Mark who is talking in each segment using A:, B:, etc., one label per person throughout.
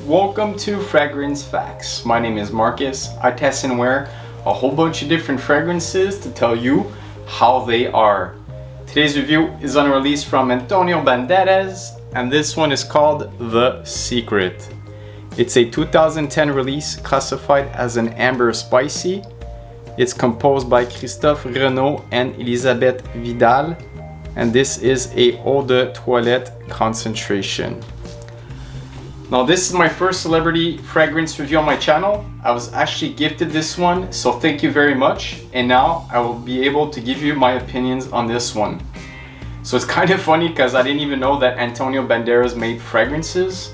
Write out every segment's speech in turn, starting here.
A: Welcome to Fragrance Facts. My name is Marcus. I test and wear a whole bunch of different fragrances to tell you how they are. Today's review is on a release from Antonio Banderas, and this one is called The Secret. It's a 2010 release classified as an amber spicy. It's composed by Christophe, Raynaud, and Elisabeth Vidal, and this is a Eau de Toilette concentration. Now this is my first celebrity fragrance review on my channel. I was actually gifted this one, so thank you very much. And now I will be able to give you my opinions on this one. So it's kind of funny because I didn't even know that Antonio Banderas made fragrances.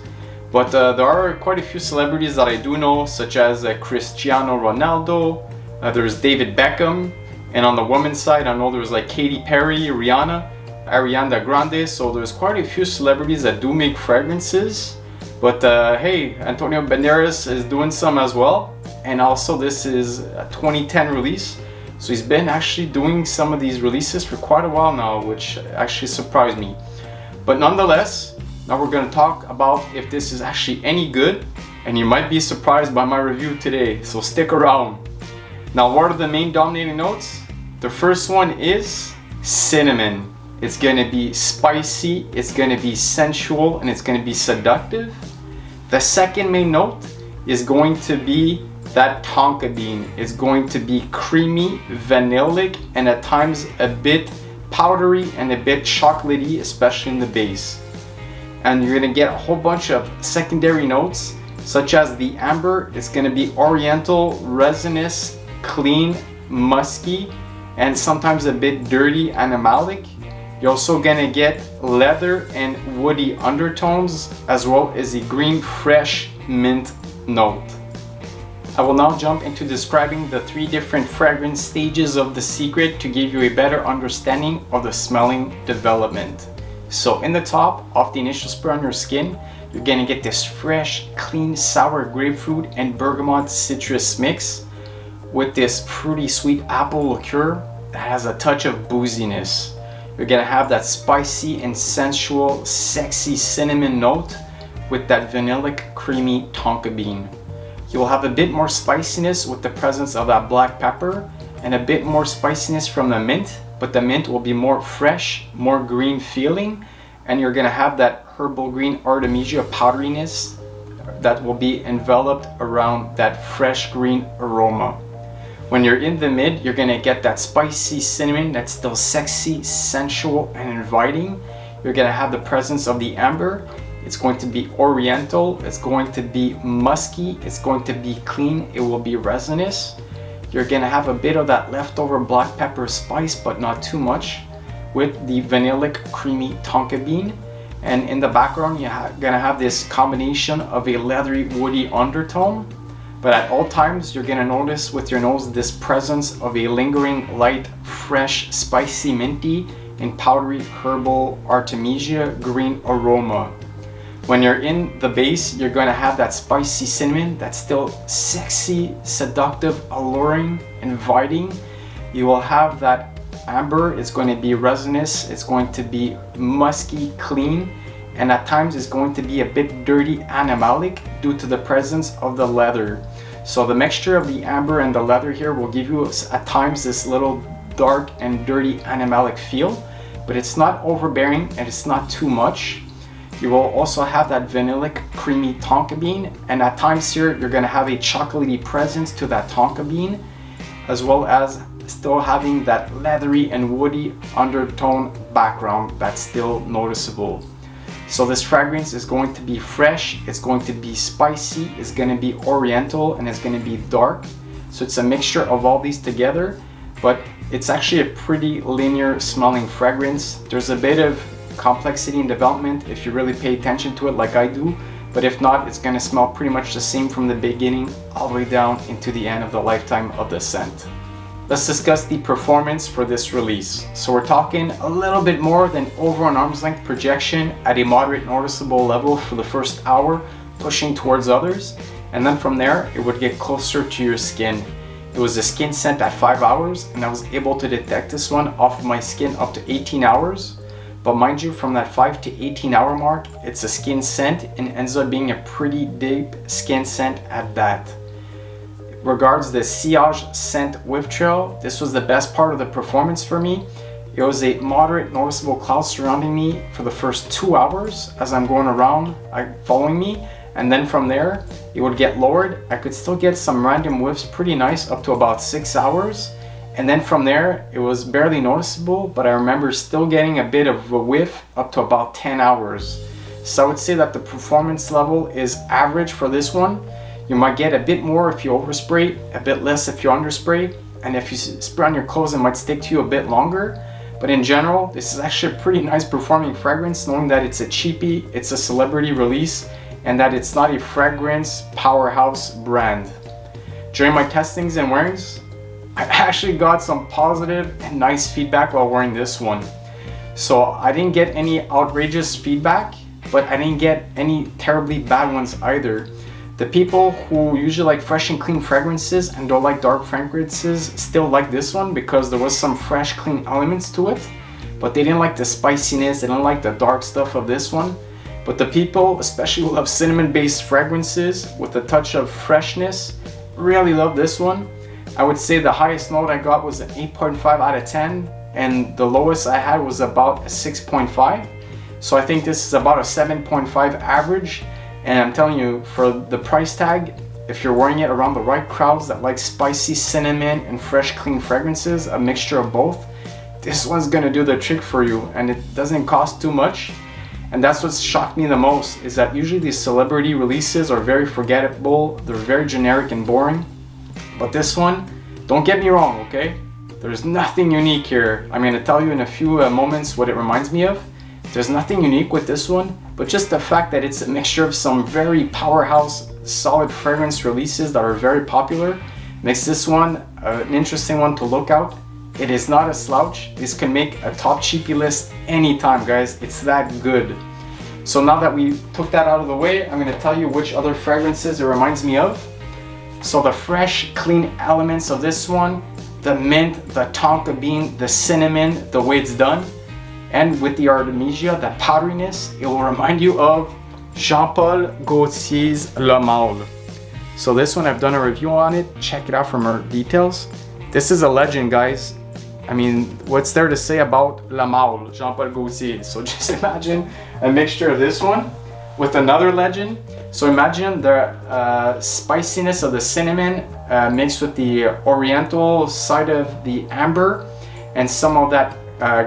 A: But there are quite a few celebrities that I do know, such as Cristiano Ronaldo, there's David Beckham, and on the women's side I know there's like Katy Perry, Rihanna, Ariana Grande, so there's quite a few celebrities that do make fragrances. But hey, Antonio Banderas is doing some as well, and also this is a 2010 release, so he's been actually doing some of these releases for quite a while now, which actually surprised me. But nonetheless, now we're going to talk about if this is actually any good, and you might be surprised by my review today, so stick around. Now, what are the main dominating notes? The first one is cinnamon. It's going to be spicy, it's going to be sensual, and it's going to be seductive. The second main note is going to be that tonka bean. It's going to be creamy, vanillic, and at times a bit powdery and a bit chocolatey, especially in the base. And you're going to get a whole bunch of secondary notes, such as the amber. It's going to be oriental, resinous, clean, musky, and sometimes a bit dirty, animalic. You're also gonna get leather and woody undertones, as well as a green fresh mint note. I will now jump into describing the three different fragrance stages of The Secret to give you a better understanding of the smelling development. So in the top, off the initial spray on your skin, you're gonna get this fresh, clean, sour grapefruit and bergamot citrus mix with this fruity sweet apple liqueur that has a touch of booziness. You're gonna have that spicy and sensual, sexy cinnamon note with that vanillic, creamy tonka bean. You will have a bit more spiciness with the presence of that black pepper and a bit more spiciness from the mint, but the mint will be more fresh, more green feeling, and you're gonna have that herbal green artemisia powderiness that will be enveloped around that fresh green aroma. When you're in the mid, you're gonna get that spicy cinnamon that's still sexy, sensual, and inviting. You're gonna have the presence of the amber. It's going to be oriental, it's going to be musky, it's going to be clean, it will be resinous. You're gonna have a bit of that leftover black pepper spice, but not too much, with the vanillic creamy tonka bean. And in the background, you're gonna have this combination of a leathery woody undertone. But at all times, you're gonna notice with your nose this presence of a lingering, light, fresh, spicy, minty, and powdery herbal artemisia green aroma. When you're in the base, you're gonna have that spicy cinnamon that's still sexy, seductive, alluring, inviting. You will have that amber. It's going to be resinous, it's going to be musky, clean, and at times it's going to be a bit dirty, animalic, due to the presence of the leather. So the mixture of the amber and the leather here will give you at times this little dark and dirty animalic feel, but it's not overbearing and it's not too much. You will also have that vanillic creamy tonka bean, and at times here you're going to have a chocolatey presence to that tonka bean, as well as still having that leathery and woody undertone background that's still noticeable. So this fragrance is going to be fresh, it's going to be spicy, it's going to be oriental, and it's going to be dark. So it's a mixture of all these together, but it's actually a pretty linear smelling fragrance. There's a bit of complexity in development if you really pay attention to it like I do, but if not, it's going to smell pretty much the same from the beginning all the way down into the end of the lifetime of the scent. Let's discuss the performance for this release. So we're talking a little bit more than over an arm's length projection at a moderate noticeable level for the first hour, pushing towards others, and then from there it would get closer to your skin. It was a skin scent at 5 hours, and I was able to detect this one off of my skin up to 18 hours. But mind you, from that 5 to 18 hour mark, it's a skin scent and ends up being a pretty deep skin scent at that. Regards the sillage scent whiff trail, this was the best part of the performance for me. It was a moderate noticeable cloud surrounding me for the first 2 hours as I'm going around, following me. And then from there, it would get lowered. I could still get some random whiffs pretty nice up to about 6 hours. And then from there, it was barely noticeable, but I remember still getting a bit of a whiff up to about 10 hours. So I would say that the performance level is average for this one. You might get a bit more if you overspray, a bit less if you underspray, and if you spray on your clothes, it might stick to you a bit longer. But in general, this is actually a pretty nice performing fragrance, knowing that it's a cheapie, it's a celebrity release, and that it's not a fragrance powerhouse brand. During my testings and wearings, I actually got some positive and nice feedback while wearing this one. So I didn't get any outrageous feedback, but I didn't get any terribly bad ones either. The people who usually like fresh and clean fragrances and don't like dark fragrances still like this one because there was some fresh, clean elements to it, but they didn't like the spiciness, they didn't like the dark stuff of this one. But the people, especially who love cinnamon-based fragrances with a touch of freshness, really love this one. I would say the highest note I got was an 8.5 out of 10, and the lowest I had was about a 6.5. So I think this is about a 7.5 average. And I'm telling you, for the price tag, if you're wearing it around the right crowds that like spicy cinnamon and fresh, clean fragrances, a mixture of both, this one's gonna do the trick for you, and it doesn't cost too much. And that's what's shocked me the most, is that usually these celebrity releases are very forgettable, they're very generic and boring. But this one, don't get me wrong, okay? There's nothing unique here. I'm gonna tell you in a few moments what it reminds me of. There's nothing unique with this one, but just the fact that it's a mixture of some very powerhouse, solid fragrance releases that are very popular makes this one an interesting one to look out. It is not a slouch. This can make a top cheapie list anytime, guys. It's that good. So now that we took that out of the way, I'm gonna tell you which other fragrances it reminds me of. So the fresh, clean elements of this one, the mint, the tonka bean, the cinnamon, the way it's done, and with the artemisia, the powderiness, it will remind you of Jean-Paul Gaultier's Le Male. So this one, I've done a review on it. Check it out for more details. This is a legend, guys. I mean, what's there to say about Le Male, Jean-Paul Gaultier? So just imagine a mixture of this one with another legend. So imagine the spiciness of the cinnamon mixed with the oriental side of the amber and some of that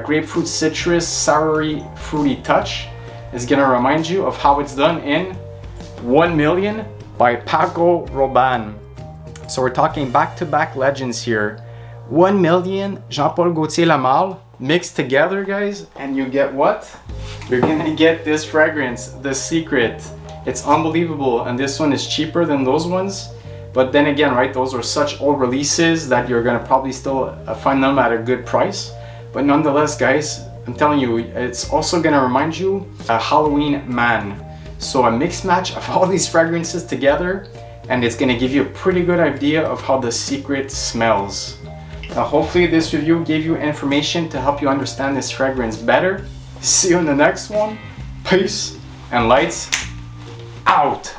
A: grapefruit citrus soury fruity touch is gonna remind you of how it's done in 1 Million by Paco Rabanne. So we're talking back-to-back legends here. 1 Million, Jean-Paul Gaultier Le Male mixed together, guys, and you get what? You're gonna get this fragrance, The Secret. It's unbelievable, and this one is cheaper than those ones. But then again, right, those are such old releases that you're gonna probably still find them at a good price. But nonetheless, guys, I'm telling you, it's also gonna remind you a Halloween man. So a mixed match of all these fragrances together, and it's gonna give you a pretty good idea of how The Secret smells. Now, hopefully this review gave you information to help you understand this fragrance better. See you in the next one. Peace and lights out.